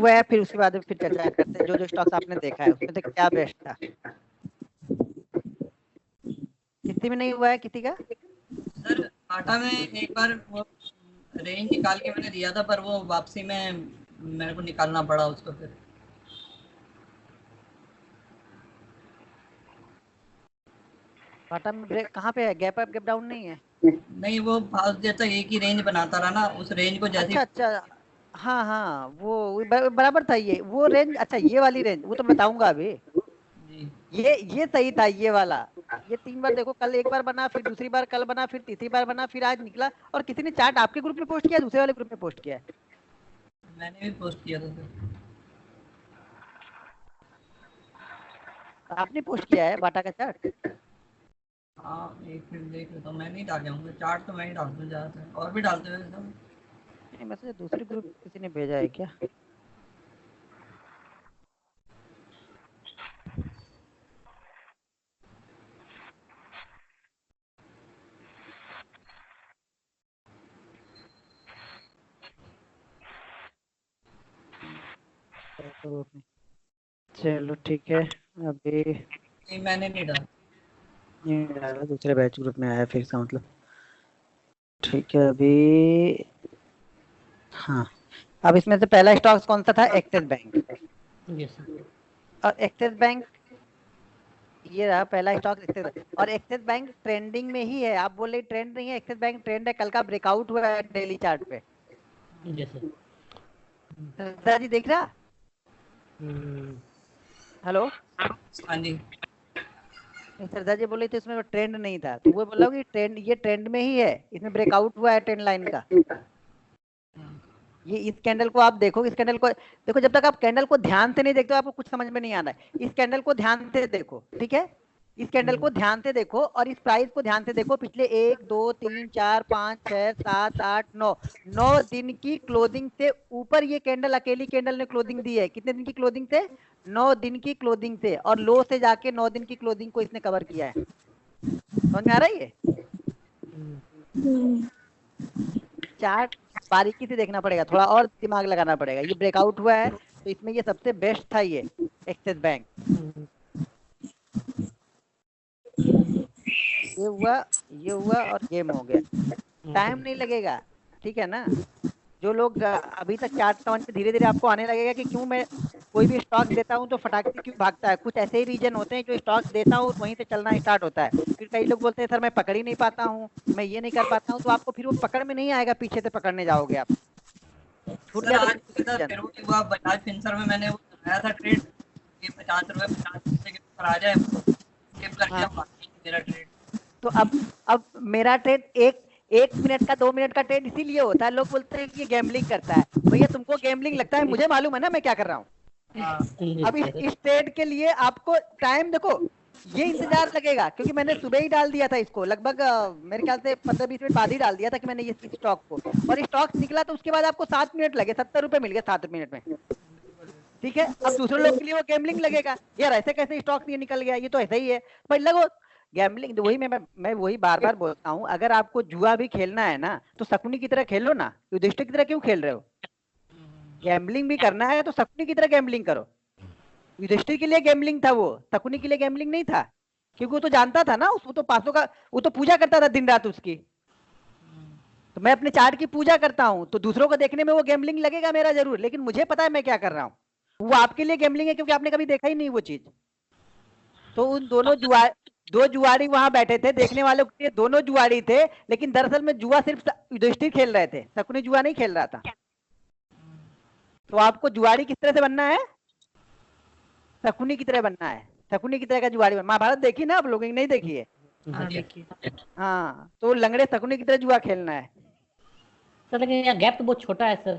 हुआ है, फिर उसके बाद फिर चर्चा करते हैं जो जो स्टॉक्स आपने देखा है उसमें से क्या बेस्ट था। किसी में नहीं हुआ है किसी का? सर टाटा में एक बार वो रेंज निकाल के मैंने दिया था, पर वो वापसी में मेरे को निकालना पड़ा उसको फिर। बाटा में ब्रेक कहाँ पे है? गैप अप गैप डाउन नहीं है? नहीं, वो फास्ट देर तक एक ही रेंज बनाता रहा ना, उस रेंज को जैसे अच्छा अच्छा, हाँ हाँ, वो बराबर था ये वो रेंज। अच्छा ये वाली रेंज वो तो बताऊंगा अभी। जी ये सही था ये वाला। ये 3 बार देखो, कल एक बार बना, फिर दूसरी बार कल बना, फिर तीसरी बार बना, फिर आज निकला। और किसी ने चार्ट आपके ग्रुप में पोस्ट किया, दूसरे वाले ग्रुप में पोस्ट किया है? मैंने भी पोस्ट किया था सर। आपने पोस्ट किया है बाटा का चार्ट? हाँ एक मिनट देख लेता हूँ, मैं नहीं डाले होंगे चार्ट, तो मैं ही डालता हूँ ज़्यादातर, और भी डालते हुए सब। नहीं, मैसेज दूसरे ग्रुप किसी ने भेजा है क्या? ग्रुप में, चलो ठीक है। अभी नहीं मैंने नहीं डाला। नहीं डाला, दूसरे बैच ग्रुप में आया फिर से मतलब। ठीक है अभी। हाँ, अब इसमें से पहला स्टॉक कौन सा था? Axis bank. Yes sir. और एक्सिस बैंक, ये रहा पहला स्टॉक एक्सिस बैंक। और एक्सिस बैंक ट्रेंडिंग में ही है। आप बोल रहे ट्रेंड नहीं है, एक्सिस बैंक ट्रेंड है। कल का ब्रेकआउट हुआ है डेली चार्ट पे। Yes sir. दादाजी देख रहा? हेलो? हाँ जी। नहीं, सरदार जी बोले थे इसमें ट्रेंड नहीं था, तो वो बोला कि ट्रेंड, ये ट्रेंड में ही है, इसमें ब्रेकआउट हुआ है ट्रेंड लाइन का। ये इस कैंडल को आप देखो, इस कैंडल को देखो। जब तक आप कैंडल को ध्यान से नहीं देखते हो आपको कुछ समझ में नहीं आ रहा है। इस कैंडल को ध्यान से देखो, ठीक है? इस कैंडल को ध्यान से देखो और इस प्राइस को ध्यान से देखो। पिछले 1 2 3 4 5 6 7 8 9 9 दिन की क्लोजिंग से ऊपर ये कैंडल, अकेली कैंडल ने क्लोजिंग दी है। कितने दिन की क्लोजिंग से? 9 दिन की क्लोजिंग से। और लो से जाके 9 दिन की क्लोजिंग को इसने कवर किया है। समझ में आ रहा है ये चार्ट? बारीकी से देखना पड़ेगा, थोड़ा और दिमाग लगाना पड़ेगा। ये ब्रेकआउट हुआ है तो इसमें ये सबसे बेस्ट था ये एक्सिस बैंक। ये हुआ, ये हुआ और गेम हो गया। टाइम नहीं लगेगा, ठीक है ना? जो लोग अभी तक चार्ट समझ में, धीरे धीरे आपको आने लगेगा कि क्यों मैं कोई भी स्टॉक देता हूँ तो फटाक से क्यों भागता है। कुछ ऐसे ही रीजन होते हैं, जो स्टॉक देता हूँ वहीं से चलना स्टार्ट होता है। फिर कई लोग बोलते हैं सर मैं पकड़ ही नहीं पाता हूँ, मैं ये नहीं कर पाता हूँ। तो आपको फिर वो पकड़ में नहीं आएगा, पीछे से पकड़ने जाओगे आप, छूट सर गया तो आज फिर सर रीजन। फिर वही हुआ, बजाज फिंसर में मैंने वो लगाया था ट्रेड, कि 50 रुपये के ऊपर आ जाए, स्किप कर दिया, हाँ, मेरा ट्रेड। तो अब मेरा ट्रेड एक 1 मिनट का 2 मिनट का ट्रेड इसीलिए होता है। लोग बोलते हैं कि ये गैम्बलिंग करता है। भैया तुमको गैम्बलिंग लगता है, मुझे मालूम है ना मैं क्या कर रहा हूँ। हाँ अब इस ट्रेड के लिए आपको टाइम देखो, ये इंतजार लगेगा क्योंकि मैंने सुबह ही डाल दिया था इसको। लगभग मेरे ख्याल से 15-20 मिनट बाद ही डाल दिया था कि मैंने इस स्टॉक को। और स्टॉक निकला तो उसके बाद आपको 7 मिनट लगे, 70 रुपए मिल गए 7 मिनट में। ठीक है, अब दूसरे लोग के लिए वो गैम्बलिंग लगेगा, यार ऐसे कैसे स्टॉक ये निकल गया, ये तो ऐसा ही है। भाई लगो गैम्बलिंग। वही मैं वही बार बार बोलता हूँ, अगर आपको जुआ भी खेलना है ना तो शकुनी की तरह खेलो ना। युधिष्ठिर की तरह क्यों खेल रहे हो? गैम्बलिंग भी करना है तो शकुनी की तरह गैम्बलिंग करो। युधिष्ठिर के लिए गैम्बलिंग था वो, शकुनी के लिए गैम्बलिंग नहीं था। क्योंकि वो तो जानता था ना, वो तो पासों का, वो तो पूजा करता था दिन रात उसकी। तो मैं अपने चार्ट की पूजा करता हूँ, तो दूसरों को देखने में वो गैम्बलिंग लगेगा मेरा जरूर, लेकिन मुझे पता है मैं क्या कर रहा हूँ। वो आपके लिए गैम्बलिंग है क्योंकि आपने कभी देखा ही नहीं वो चीज। तो उन दोनों दो जुआरी वहां बैठे थे, देखने वालों के लिए दोनों जुआरी थे, लेकिन दरअसल में जुआ सिर्फ युधिष्ठिर खेल रहे थे, शकुनी जुआ नहीं खेल रहा था। तो आपको जुआरी किस तरह से बनना है? शकुनी की तरह बनना है। शकुनी की तरह का जुआरी बनना। महाभारत देखी ना आप लोगों ने? नहीं देखी है? हाँ देखिए। हाँ, तो लंगड़े शकुनी की तरह जुआ खेलना है। सर लेकिन यहाँ गैप तो बहुत छोटा है सर,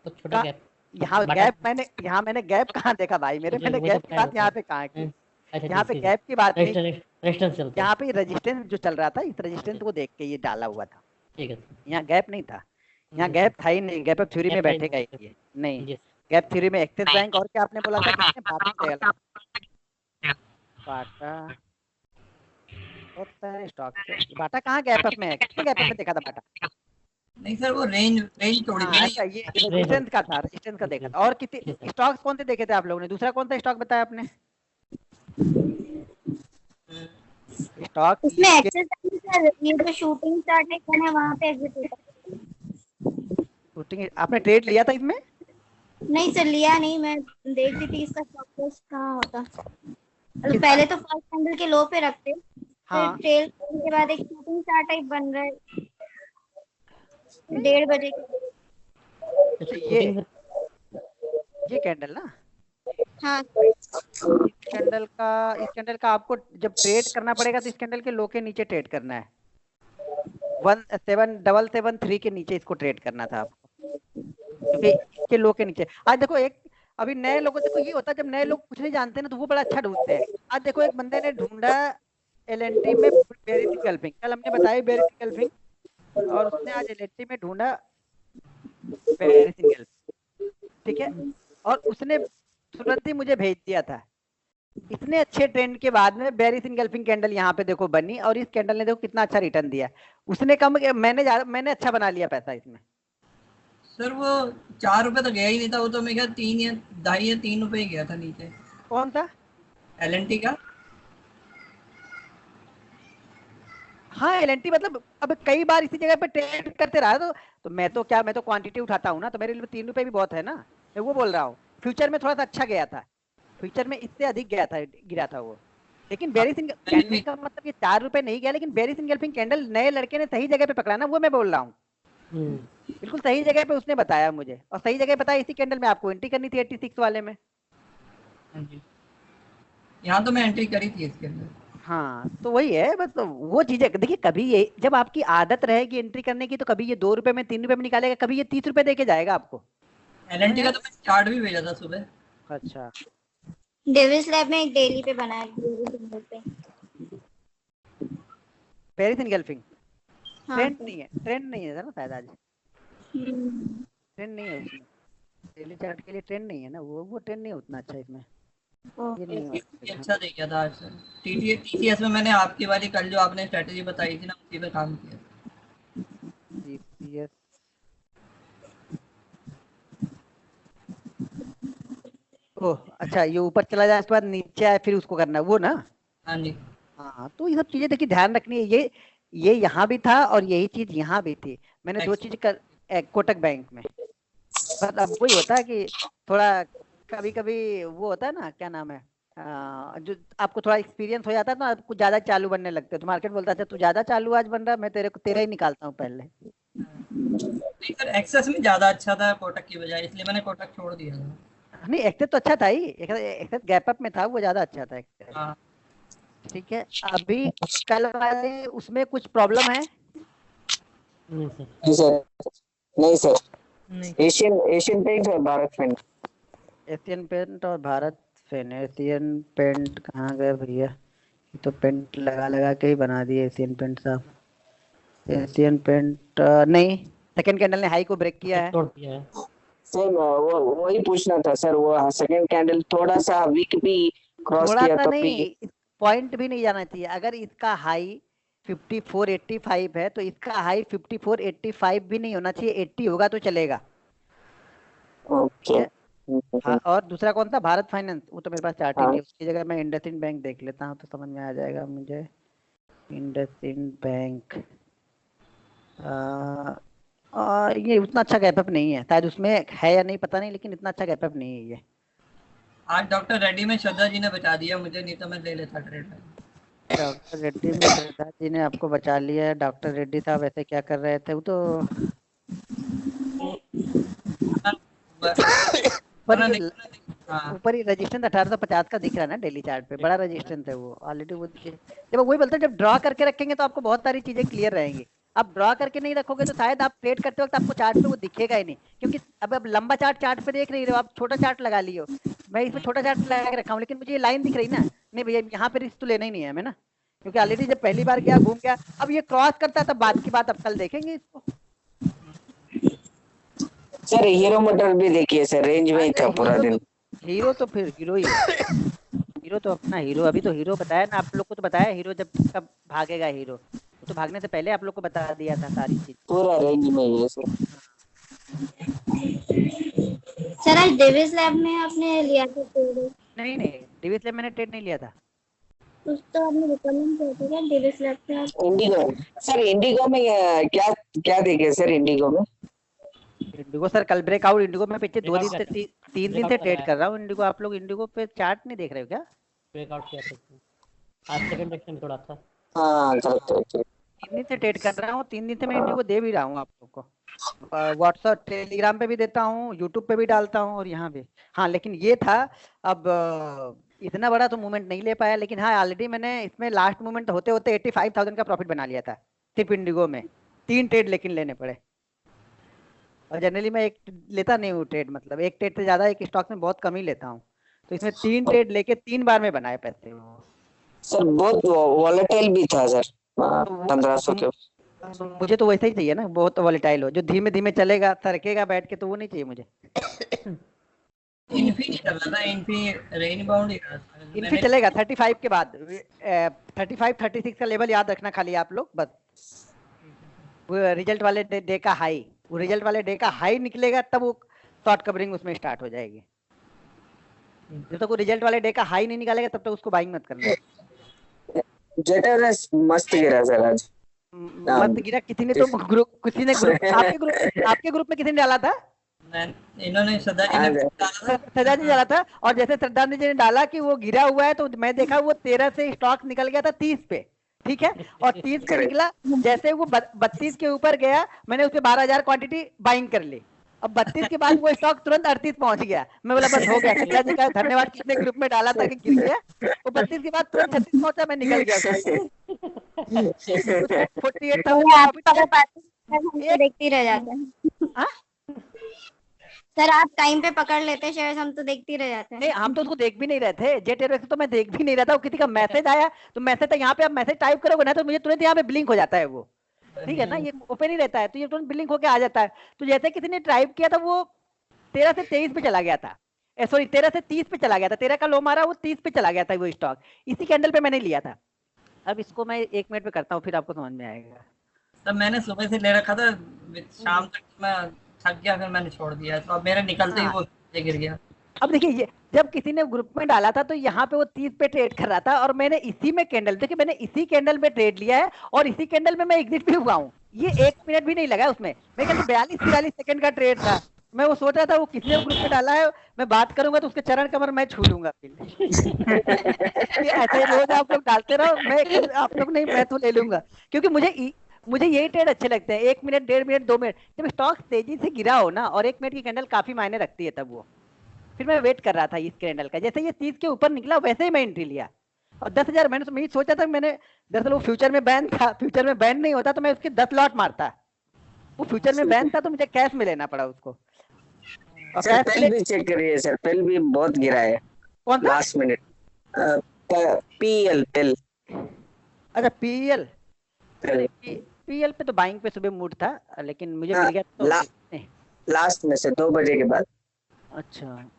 बहुत छोटा गैप। यहाँ बाटा गैप, मैंने गैप कहाँ देखा भाई मेरे? मैंने वही तो गैप की कह बात रहा यहाँ था। पे कहाँ की? अच्छा यहाँ ठीक पे ठीक गैप की बात है, नहीं। रेजिस्टेंस चलता है। यहाँ पे रेजिस्टेंस जो चल रहा था, इस रेजिस्टेंस को देख के ये डाला हुआ था। ठीक है सर। यहाँ गैप नहीं था। यहाँ गैप था ही नहीं। गैप थ्योरी में गैप था ही बैठेगा ही नहीं। ये नहीं। जी गैप थ्योरी में एक्सिस बैंक और क्या आपने बोला था, किसने? बाटा से गलत। बाटा, बहुत सारे स्टॉक थे। बाटा कहाँ गैप अप में है? किसने गैप अप में देखा था बाटा? नहीं सर, वो रेंज थोड़ी थी। अच्छा, ये रेजिस्टेंस का था, रेजिस्टेंस का देखा था। और कितने स्टॉक्स कौन से देखे थे आप लोगों ने? दूसरा कौन सा स्टॉक बताया आपने? स्टॉक उसमें एक्सेस सर, ये जो शूटिंग स्टार्ट है वहाँ पे एग्जिट होता है। शूटिंग आपने ट्रेड लिया था इसमें? नहीं सर, लिया नहीं, मैं देख रही थी इसका स्टॉप लॉस कहाँ होता। मतलब पहले तो फर्स्ट कैंडल के लो पे रखते, हाँ। फिर ट्रेल करने के बाद एक शूटिंग स्टार टाइप बन रहा है 1:30 बजे के। अच्छा, ये कैंडल ना, हाँ इस कैंडल का आपको जब ट्रेड करना पड़ेगा तो इस कैंडल के लो के नीचे ट्रेड करना है। 17773 के नीचे इसको ट्रेड करना था आपको, क्योंकि इसके लो के नीचे। आज देखो, एक अभी नए लोगों, देखो ये होता है जब नए लोग कुछ नहीं जानते ना तो वो बड़ा अच्छा ढूंढते हैं। आज देखो, एक बंदे ने ढूंढा एलएनटी में बेरिस इंगल्फिंग, कल हमने बताया बेरिस इंगल्फिंग, और उसने आज एलएनटी में ढूंढा बेरिस इंगल्फिंग, ठीक है। और उसने तुरंत ही मुझे भेज दिया था। इतने अच्छे ट्रेंड के बाद में बेरिस इंगल्फिंग कैंडल यहाँ पे देखो बनी, और इस कैंडल ने देखो कितना अच्छा रिटर्न दिया। उसने कम, मैंने अच्छा बना लिया पैसा इसमें। सर वो 4 रुपए तो गया ही नहीं था, वो तो मेरे ख्याल 3 या 2.5 या 3 रुपए ही गया था नीचे। कौन सा? एलएनटी का। हाँ, एलएनटी मतलब अब कई बार इसी जगह पे ट्रेड करते रहा, तो मैं तो क्वांटिटी उठाता हूँ ना, तो मेरे लिए 3 रुपए भी बहुत है ना। मैं वो बोल रहा हूँ, फ्यूचर में थोड़ा सा अच्छा गया था, फ्यूचर में इससे अधिक गया था, गिरा था वो। लेकिन बेरिस कैंडल का मतलब ये 4 रुपए नहीं गया, लेकिन बेरिस इंगल्फिंग कैंडल नए लड़के ने सही जगह पे पकड़ा ना, वो मैं बोल रहा हूँ। बिल्कुल सही जगह पे उसने बताया मुझे, और सही जगह बताया इसी कैंडल में आपको एंट्री करनी थी 86 वाले में। यहाँ तो मैं एंट्री करी थी इसके अंदर। हाँ, तो वही है बस, तो वो चीजें देखिए, कभी ये जब आपकी आदत रहेगी एंट्री करने की, तो कभी ये 2 रुपए में 3 रुपए में निकालेगा, कभी ये 30 रुपए दे के जाएगा आपको। एलएनटी का तो मैं चार्ट भी भेजा था सुबह। अच्छा, डेविस लैब में एक डेली पे बनाया डेली पे। पेरिस इंगल्फिंग हाँ ट्रेंड सर। नहीं है, ट्रेंड नहीं है ना शायद आज, ट्रेंड नहीं है उसमें। डेली चार्ट के लिए ट्रेंड नहीं है ना, वो ट्रेंड नहीं है उतना अच्छा इसमें, ये नहीं ओके। है। अच्छा दे गया था आज सर। टीसीएस में मैंने आपकी वाली कल जो आपने स्ट्रेटेजी बताई थी ना, उसी पे काम किया। TCS ओह अच्छा, ये ऊपर चला जाए उसके बाद नीचे आए फिर उसको करना है वो ना। हाँ जी। हाँ, तो ये सब चीजें देखिए ध्यान रखनी है। ये यहाँ भी था और यही चीज यहाँ भी थी। मैंने दो चीज कर कोटक बैंक में, बस अब वही होता है कि थोड़ा कभी कभी वो होता है ना, क्या नाम है, जो आपको थोड़ा एक्सपीरियंस हो जाता है ना, आप कुछ ज्यादा चालू बनने लगते हो, तो मार्केट बोलता है अच्छा तू ज्यादा चालू आज बन रहा है, मैं तेरा ही निकालता हूँ पहले। नहीं सर, एक्सेस में ज्यादा अच्छा था कोटक की बजाय, इसलिए मैंने कोटक छोड़ दिया था। नहीं, एक्सेस तो अच्छा था ही, एक्सेस गैप अप में था, वो ज्यादा अच्छा था एक्सेस। हाँ। ठीक है, अभी कल वाले उसमें कुछ प्रॉब्लम है? नहीं सर, नहीं सर। नहीं। एशियन पेंट और भारत पेंट। एशियन पेंट और भारत पेंट, एशियन पेंट कहाँ गए भैया? ये तो पेंट लगा लगा के ही बना दिए एशियन पेंट साहब। एशियन पेंट नहीं, सेकंड कैंडल ने हाई को ब्रेक किया है। तोड़ दिया है सर वो वही पूछना था सर, वो सेकंड कैंडल थोड़ा सा वीक भी क्रॉस थोड़ा किया सा तो नहीं, पॉइंट भी नहीं जाना चाहिए। अगर इसका हाई 5485 है तो इसका हाई 5485 भी नहीं होना चाहिए, 80 होगा तो चलेगा। ओके। हाँ, और दूसरा कौन था? भारत फाइनेंस, वो तो मेरे पास चार्ट ही हाँ नहीं है, उसकी जगह मैं इंडसइंड बैंक देख लेता हूँ तो समझ में आ जाएगा मुझे। इंडसइंड बैंक ये उतना अच्छा गैपअप नहीं है, शायद उसमें है या नहीं पता नहीं, लेकिन इतना अच्छा गैपअप नहीं है ये। आज डॉक्टर रेड्डी में श्रद्धा जी ने बचा दिया मुझे, नहीं तो मैं ले लेता ट्रेड में। डॉक्टर रेड्डी में श्रद्धा जी ने आपको बचा लिया है। डॉक्टर रेड्डी साहब ऐसे क्या कर रहे थे? वो तो ऊपर ही रजिस्टेंस 1850 का दिख रहा है ना डेली चार्ट पे, बड़ा रजिस्टेंस है वो ऑलरेडी। वो जब वही बोलते हैं, जब ड्रॉ करके रखेंगे तो आपको बहुत सारी चीजें क्लियर रहेंगी। आप ड्रॉ करके नहीं रखोगे तो शायद आप ट्रेड करते वक्त आपको चार्ट पे वो दिखेगा ही नहीं, क्योंकि अब लंबा चार्ट पे देख नहीं रहे हो, आप छोटा चार्ट लगा लियो। मैं इसमें छोटा चार्ट लगा के रखा हूँ, लेकिन मुझे ये लाइन दिख रही ना, नहीं भैया यहाँ पे रिस्क तो लेना ही नहीं है हमें ना, क्योंकि ऑलरेडी जब पहली बार गया घूम गया, अब ये क्रॉस करता है तब बात की बात, अब कल देखेंगे इसको। सर हीरो मोटर भी देखिए सर, रेंज में ही था पूरा दिन। हीरो तो फिर हीरो ही है, हीरो तो अपना हीरो, अभी तो हीरो बताया ना आप लोग को, तो बताया हीरो जब कब भागेगा हीरो, तो भागने से पहले आप लोग को बता दिया था सारी चीज। पूरा रेंज में ही है सर। सर आज डेविस लैब में आपने लिया था ट्रेड? नहीं नहीं, डेविस लैब मैंने ट्रेड नहीं लिया था। कुछ तो आपने रिकमेंड किया था क्या डेविस लैब पे आप? इंडिगो सर, इंडिगो में क्या क्या देखे सर इंडिगो में? इंडिगो सर कल ब्रेकआउट, इंडिगो में पिछले 2 दिन से Breakout 3 दिन से ट्रेड कर रहा हूँ इंडिगो। आप लोग इंडिगो पे चार्ट नहीं देख रहे हो क्या? ब्रेकआउट किया था आज, सेकंड सेक्शन थोड़ा था। हाँ करेक्ट। 3 दिन से ट्रेड कर रहा हूँ, 3 दिन से मैं इंडिगो दे भी रहा हूँ आप लोग को। व्हाट्सएप टेलीग्राम पे भी देता हूँ, यूट्यूब पे भी डालता हूँ और यहाँ पे। हाँ लेकिन ये था, अब इतना बड़ा तो मूवमेंट नहीं ले पाया, लेकिन हाँ ऑलरेडी मैंने इसमें लास्ट मूवमेंट होते होते 85,000 का प्रॉफिट बना लिया था सिर्फ इंडिगो में। 3 ट्रेड लेकिन लेने पड़े, और जनरली मैं एक लेता नहीं हूँ ट्रेड, मतलब एक ट्रेड से ज्यादा एक स्टॉक में बहुत कम ही लेता हूँ। तो इसमें 3 ट्रेड लेके 3 बार में बनाए पैसे वो। सर बहुत वॉलेटाइल भी था सर, 1500 के। मुझे तो वैसा ही चाहिए ना, बहुत वॉलेटाइल हो, जो धीमे धीमे चलेगा, सरकेगा बैठ के, तो वो नहीं चाहिए मुझे। इन्फी नहीं चल रहा था, इन्फी रेन बाउंड ही था। इनफी चलेगा 35 के बाद, 35 36 का लेवल याद रखना खाली आप लोग बस। वो रिजल्ट वाले डे का हाई, वो रिजल्ट वाले डे का हाई निकलेगा तब वो शॉर्ट कवरिंग उसमें स्टार्ट हो जाएगी। जब तक वो रिजल्ट वाले डे का हाई नहीं निकालेगा तब तक उसको बाइंग मत करना। जेटरस मस्त गिरा सर आज। मत गिरा किसी ने तो किसी ने आपके ग्रुप में किसी ने डाला था? इन्होंने सदा जी ने सदा जी डाला था, और जैसे श्रद्धा जी ने डाला कि वो गिरा हुआ है, तो मैं देखा वो 13 से स्टॉक निकल गया था 30 पे, ठीक है, और 30 पे निकला, जैसे वो 32 के ऊपर गया, मैंने उसपे 12,000 क्वांटिटी बाइंग कर ली। अब 32 के बाद वो स्टॉक तुरंत 38 पहुंच गया। मैं बोला बस हो गया, श्रद्धा जी का धन्यवाद, किसने ग्रुप में डाला था कि गिर गया। वो 32 के बाद तुरंत 36 पहुंचा, मैं निकल गया। 48,000 देखते रह जाते हैं सर, आप टाइम पे पकड़ लेते शेयर्स, हम तो देखते ही रह जाते हैं। नहीं, हम तो उसको देख भी नहीं रहे थे, जेट एयरवेज तो मैं देख भी नहीं रहा था। किसी का मैसेज आया तो मैसेज था, यहाँ पे आप मैसेज टाइप करोगे ना तो मुझे तुरंत यहाँ पे ब्लिंक हो जाता है वो, ठीक है ना, ये ओपन ही रहता है, तो ये तुरंत ब्लिंक होके आ जाता है। तो जैसे किसी ने टाइप किया था, वो 13 से 23 पे चला गया था, सॉरी 13 से 30 पे चला गया था, 13 का लो मारा, वो 30 पे चला गया था वो स्टॉक, इसी कैंडल पे मैंने लिया था। अब इसको मैं 1 मिनट पे करता हूँ, फिर आपको समझ में आएगा। तब मैंने सुबह से ले रखा था, शाम तक मैं थक गया, फिर मैंने छोड़ दिया, तो अब मेरे निकलते ही वो गिर गया। अब देखिए, ये जब किसी ने ग्रुप में डाला था तो यहाँ पे वो 30 पे ट्रेड कर रहा था, और मैंने इसी में कैंडल, देखिए मैंने इसी कैंडल में ट्रेड लिया है, और इसी कैंडल में मैं एग्जिट भी हुआ हूँ। ये 1 मिनट भी नहीं लगा उसमें, मैं कहता 42-43 सेकंड का ट्रेड था। मैं वो सोच रहा था वो किसने ग्रुप में डाला है, मैं बात करूंगा तो उसके चरण कमर मैं छू लूंगा। ऐसे रोज आप लोग डालते रहो, मैं आप लोग नहीं, मैं तो ले लूंगा, क्योंकि मुझे यही ट्रेड अच्छे लगते हैं। 1 मिनट, 1.5 मिनट, 2 मिनट, जब स्टॉक तेजी से गिरा हो ना, और 1 मिनट की कैंडल काफी मायने रखती है तब वो। फिर मैं वेट कर रहा था इस कैंडल का, जैसे ये 30 के ऊपर निकला वैसे ही मैं एंट्री लिया, और 10,000 मैंने सोचा था, मैंने दरअसल वो फ्यूचर में बैन था, फ्यूचर में बैन नहीं होता तो मैं उसके 10 लॉट मारता, वो फ्यूचर में बैन था तो मुझे कैश में लेना पड़ा उसको। और सर पेल भी चेक करिए सर, पेल भी बहुत गिरा है। कौन सा? लास्ट मिनट पीएल पेल। अच्छा पीएल पे तो बाइंग पे सुबह मूड था, लेकिन मुझे मिल गया तो लास्ट में से 2 बजे के बाद। अच्छा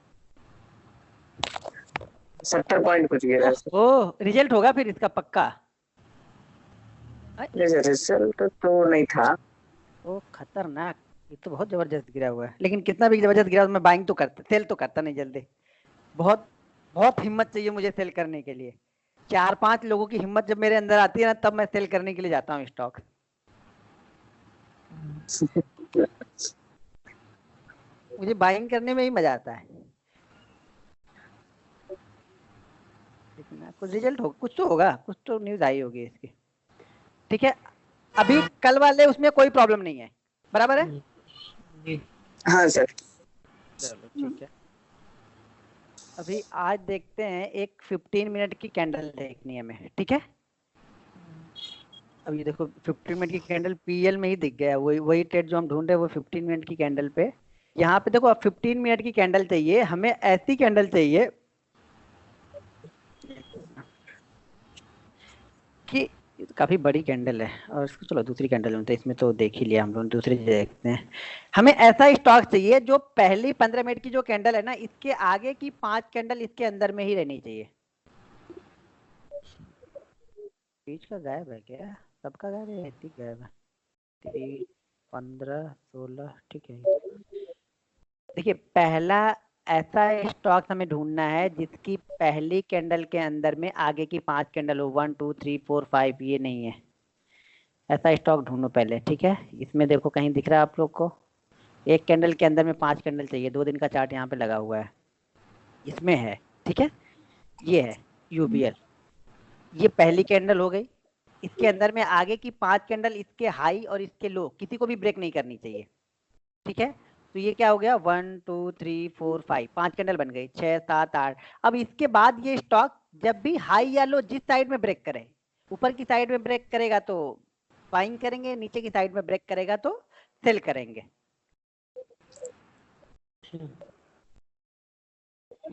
70 पॉइंट कुछ गिरा। ओह, रिजल्ट होगा फिर इसका पक्का। रिजल्ट तो नहीं था। ओ खतरनाक, ये तो बहुत जबरदस्त गिरा हुआ है, लेकिन कितना भी जबरदस्त गिरा मैं बाइंग तो करता, सेल तो करता नहीं जल्दी। बहुत बहुत हिम्मत चाहिए मुझे सेल करने के लिए। 4-5 लोगों की हिम्मत जब मेरे अंदर आती है ना, तब मैं सेल करने के लिए जाता हूँ स्टॉक। मुझे बाइंग करने में ही मजा आता है। कुछ रिजल्ट हो, कुछ तो होगा, कुछ तो न्यूज आई होगी इसकी, ठीक है। अभी कल वाले उसमें कोई प्रॉब्लम नहीं है, बराबर है? हाँ सर। चलो ठीक है। अभी आज देखते हैं, एक 15 मिनट की कैंडल देखनी है हमें, ठीक है। अब ये देखो 15 मिनट की कैंडल पीएल में ही दिख गया, वही ट्रेड जो हम ढूंढ रहे हैं वो 15 मिनट की कैंडल पे। यहाँ पे देखो, अब 15 मिनट की कैंडल चाहिए हमें, ऐसी कैंडल चाहिए कि काफी बड़ी कैंडल है, और इसको चलो दूसरी कैंडल में, तो इसमें तो देख ही लिया हम लोग, दूसरी देखते हैं। हमें ऐसा स्टॉक चाहिए जो पहली 15 मिनट की जो कैंडल है ना, इसके आगे की 5 कैंडल इसके अंदर में ही रहनी चाहिए। बीच का गायब है क्या? सबका गायब है, ठीक गायब है। 3 15 16 ठीक है। देखिए पहला ऐसा स्टॉक हमें ढूंढना है जिसकी पहली कैंडल के अंदर में आगे की 5 कैंडल हो, 1 2 3 4 5, ये नहीं है। ऐसा स्टॉक ढूंढो पहले, ठीक है। इसमें देखो कहीं दिख रहा है आप लोग को, एक कैंडल के अंदर में 5 कैंडल चाहिए, 2 दिन का चार्ट यहाँ पे लगा हुआ है, इसमें है, ठीक है। ये है यूबीएल, ये पहली कैंडल हो गई। इसके अंदर में आगे की 5 कैंडल, इसके हाई और इसके लो किसी को भी ब्रेक नहीं करनी चाहिए, ठीक है। तो ये क्या हो गया, 1 2 3 4 5, 5 कैंडल बन गई, 6 7 8। अब इसके बाद ये स्टॉक जब भी हाई या लो जिस साइड में ब्रेक करे, ऊपर की साइड में ब्रेक करेगा तो बाइंग करेंगे, नीचे की साइड में ब्रेक करेगा तो सेल करेंगे।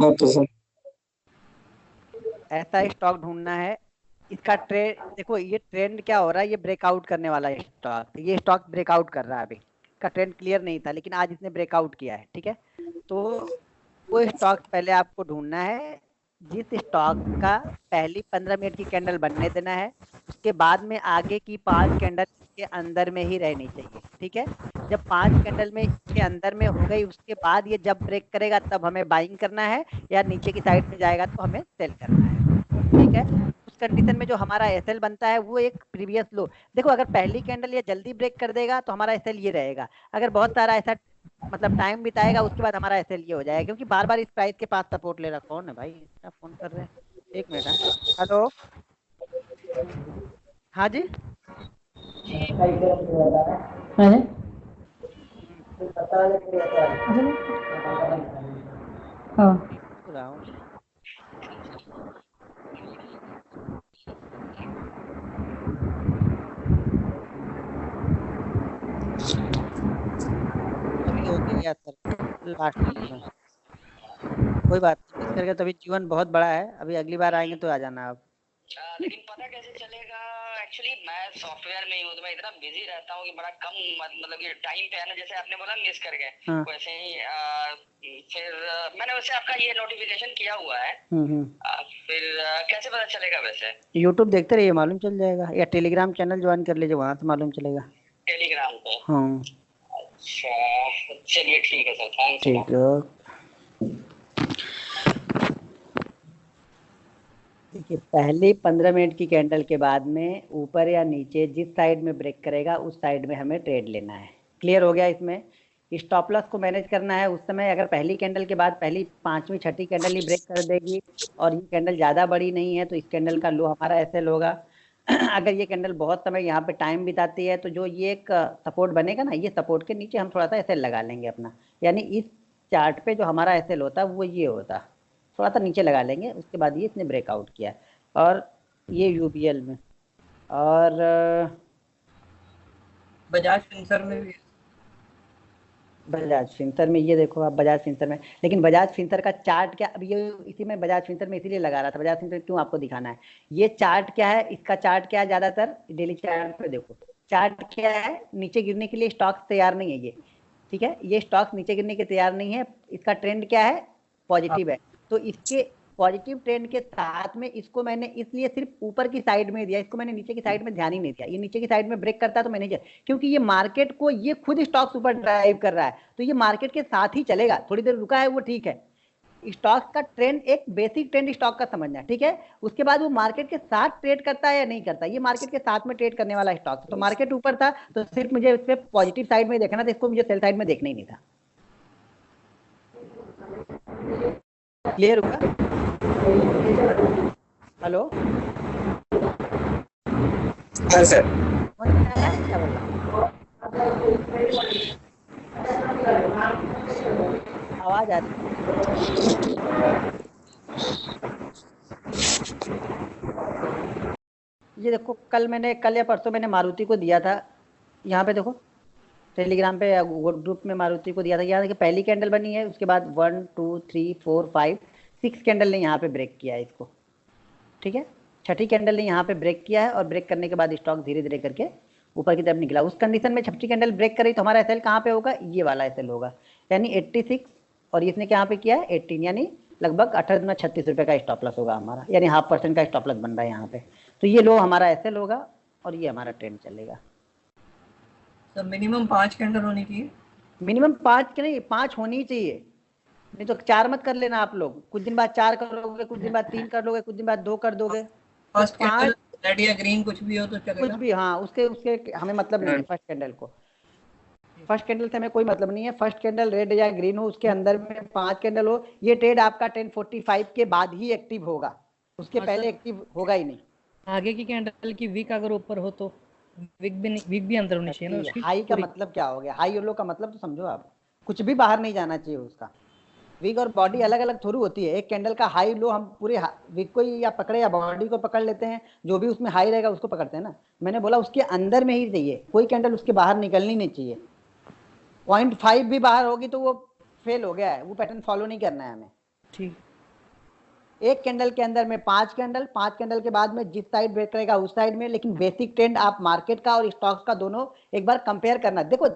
Okay sir. ऐसा स्टॉक ढूंढना है। इसका ट्रेंड देखो, ये ट्रेंड क्या हो रहा है, ये ब्रेकआउट करने वाला है स्टॉक, ये स्टॉक ब्रेकआउट कर रहा है। अभी का ट्रेंड क्लियर नहीं था लेकिन आज इसने ब्रेकआउट किया है, ठीक है। तो वो स्टॉक पहले आपको ढूंढना है जिस स्टॉक का पहली 15 मिनट की कैंडल बनने देना है, उसके बाद में आगे की 5 कैंडल के अंदर में ही रहनी चाहिए, ठीक है। जब 5 कैंडल में इसके अंदर में हो गई, उसके बाद ये जब ब्रेक करेगा तब हमें बाइंग करना है, या नीचे की साइड में जाएगा तो हमें सेल करना है, ठीक है। उस कंडीशन में जो हमारा एसएल बनता है वो एक प्रीवियस लो, देखो अगर पहली कैंडल ये जल्दी ब्रेक कर देगा तो हमारा एसएल ये रहेगा, अगर बहुत सारा ऐसा मतलब टाइम बिताएगा उसके बाद हमारा एसएल ये हो जाएगा, क्योंकि बार बार इस प्राइस के पास सपोर्ट ले रहा। कौन है भाई, क्या फोन कर रहे हैं, एक मिनट है। हेलो, हाँ जी, रहा हूँ। अभी हो गया सर लास्ट में, कोई बात नहीं, इस करके तो अभी जीवन बहुत बड़ा है, अभी अगली बार आएंगे तो आ जाना आप। लेकिन पता कैसे चलेगा, एक्चुअली मैं सॉफ्टवेयर में ही हूँ तो मैं इतना बिजी रहता हूँ कि बड़ा कम मतलब कि टाइम पे है ना, जैसे आपने बोला मिस कर गए, हाँ। वैसे ही फिर मैंने वैसे आपका ये नोटिफिकेशन किया हुआ है, फिर कैसे पता चलेगा वैसे? यूट्यूब देखते रहिए मालूम चल जाएगा, या टेलीग्राम चैनल ज्वाइन कर लीजिए, वहां से मालूम चलेगा। टेलीग्राम पे? हाँ अच्छा चलिए ठीक है सर, थैंक्स। ठीक है। देखिए पहली 15 मिनट की कैंडल के बाद में ऊपर या नीचे जिस साइड में ब्रेक करेगा उस साइड में हमें ट्रेड लेना है। क्लियर हो गया। इसमें स्टॉप लॉस को मैनेज करना है। उस समय अगर पहली कैंडल के बाद पहली 5वीं 6ठी कैंडल ही ब्रेक कर देगी और ये कैंडल ज़्यादा बड़ी नहीं है तो इस कैंडल का लो हमारा एसएल होगा। अगर ये कैंडल बहुत समय यहाँ पे टाइम बिताती है तो जो ये एक सपोर्ट बनेगा ना, ये सपोर्ट के नीचे हम थोड़ा सा एसएल लगा लेंगे अपना, यानी इस चार्ट पे जो हमारा एसएल होता है वो ये होता, थोड़ा सा नीचे लगा लेंगे। उसके बाद ये इसने ब्रेकआउट किया और ये यूबीएल में और बजाज फिंसर में भी, बजाज फिंसर में ये देखो आप, बजाज फिंसर में, लेकिन बजाज फिंसर का चार्ट क्या, अब ये इसी में बजाज फिंसर में इसीलिए लगा रहा था। बजाज फिंसर क्यों आपको दिखाना है, ये चार्ट क्या है, इसका चार्ट क्या है, ज्यादातर डेली चार्ट पे देखो चार्ट क्या है, नीचे गिरने के लिए स्टॉक्स तैयार नहीं है ये, ठीक है। ये स्टॉक्स नीचे गिरने के तैयार नहीं है, इसका ट्रेंड क्या है, पॉजिटिव है। तो इसके पॉजिटिव ट्रेंड के साथ में इसको मैंने इसलिए सिर्फ ऊपर की साइड में दिया, इसको मैंने नीचे की साइड में ध्यान ही नहीं दिया। ये नीचे की साइड में ब्रेक करता है तो मैंने दिया, क्योंकि ये मार्केट को ये खुद स्टॉक्स ऊपर ड्राइव कर रहा है तो ये मार्केट के साथ ही चलेगा। थोड़ी देर रुका है वो ठीक है, स्टॉक का ट्रेंड एक बेसिक ट्रेंड स्टॉक का समझना, ठीक है। उसके बाद वो मार्केट के साथ ट्रेड करता है या नहीं करता, ये मार्केट के साथ में ट्रेड करने वाला स्टॉक। तो मार्केट ऊपर था तो सिर्फ मुझे उस पर पॉजिटिव साइड में देखना था, इसको मुझे सेल साइड में देखना ही नहीं था। क्लियर हुआ? हेलो हाँ सर। क्या बोल रहा, आवाज आ रही ये देखो, कल या परसों मैंने मारुति को दिया था, यहाँ पे देखो टेलीग्राम पे ग्रुप में मारुति को दिया था। यहाँ देखिए पहली कैंडल बनी है, उसके बाद 1 2 3 4 5 6 कैंडल ने यहाँ पे ब्रेक किया है इसको, ठीक है। 6ठी कैंडल ने यहाँ पे ब्रेक किया है और ब्रेक करने के बाद स्टॉक धीरे धीरे करके ऊपर की तरफ निकला। उस कंडीशन में 6ठी कैंडल ब्रेक करी तो हमारा एसएल कहाँ पे होगा, ये वाला एसएल होगा, यानी 86 और इसने क्या पे किया है 18, यानी लगभग 38 रुपये का स्टॉप लॉस होगा हमारा, यानी 0.5% का स्टॉप लॉस बन रहा है यहाँ पे। तो ये लो हमारा एसएल होगा और ये हमारा ट्रेंड चलेगा। सर मिनिमम 5 कैंडल होनी चाहिए। मिनिमम 5 के नहीं, 5 होनी ही चाहिए, नहीं तो 4 मत कर लेना आप लोग। कुछ दिन बाद 4 करोगे, कुछ दिन बाद 3 कर लोगे, कुछ दिन बाद 2 कर दोगे। फर्स्ट तो 5 कैंडल रेड या ग्रीन कुछ भी हो तो चलेगा। कुछ भी, हाँ, उसके उसके हमें मतलब नहीं है। फर्स्ट कैंडल को, फर्स्ट कैंडल से हमें कोई मतलब नहीं है। फर्स्ट कैंडल रेड या ग्रीन हो, उसके अंदर में 5 कैंडल हो, ये ट्रेड आपका 10:45 के बाद ही एक्टिव होगा, उसके पहले एक्टिव होगा ही नहीं। आगे की कैंडल की वीक अगर ऊपर हो तो वीक भी अंदर होनी चाहिए ना उसकी। हाई का मतलब क्या हो गया? हाई और लो का मतलब तो समझो आप, कुछ भी बाहर नहीं जाना चाहिए उसका। वीक और बॉडी अलग अलग थोड़ी होती है। एक कैंडल का हाई लो हम पूरे वीक को ही या पकड़े या बॉडी को पकड़ लेते हैं, जो भी उसमें हाई रहेगा उसको पकड़ते हैं ना। मैंने बोला उसके अंदर में ही चाहिए, कोई कैंडल उसके बाहर निकलनी नहीं चाहिए। 0.5 भी बाहर होगी तो वो फेल हो गया है, वो पैटर्न फॉलो नहीं करना है हमें। ठीक। एक कैंडल के अंदर में 5 कैंडल, 5 कैंडल के बाद में जिस साइड ब्रेक करेगा उस साइड में। लेकिन बेसिक ट्रेंड आप मार्केट का और स्टॉक्स का दोनों एक बार कंपेयर करना। देखो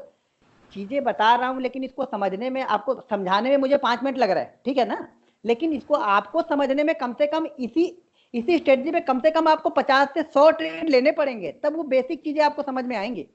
चीजें बता रहा हूं, लेकिन इसको समझने में, आपको समझाने में मुझे 5 मिनट लग रहा है, ठीक है ना, लेकिन इसको आपको समझने में कम से कम इसी स्ट्रेटजी में कम से कम आपको 50 से 100 ट्रेड लेने पड़ेंगे, तब वो बेसिक चीजें आपको समझ में आएंगी।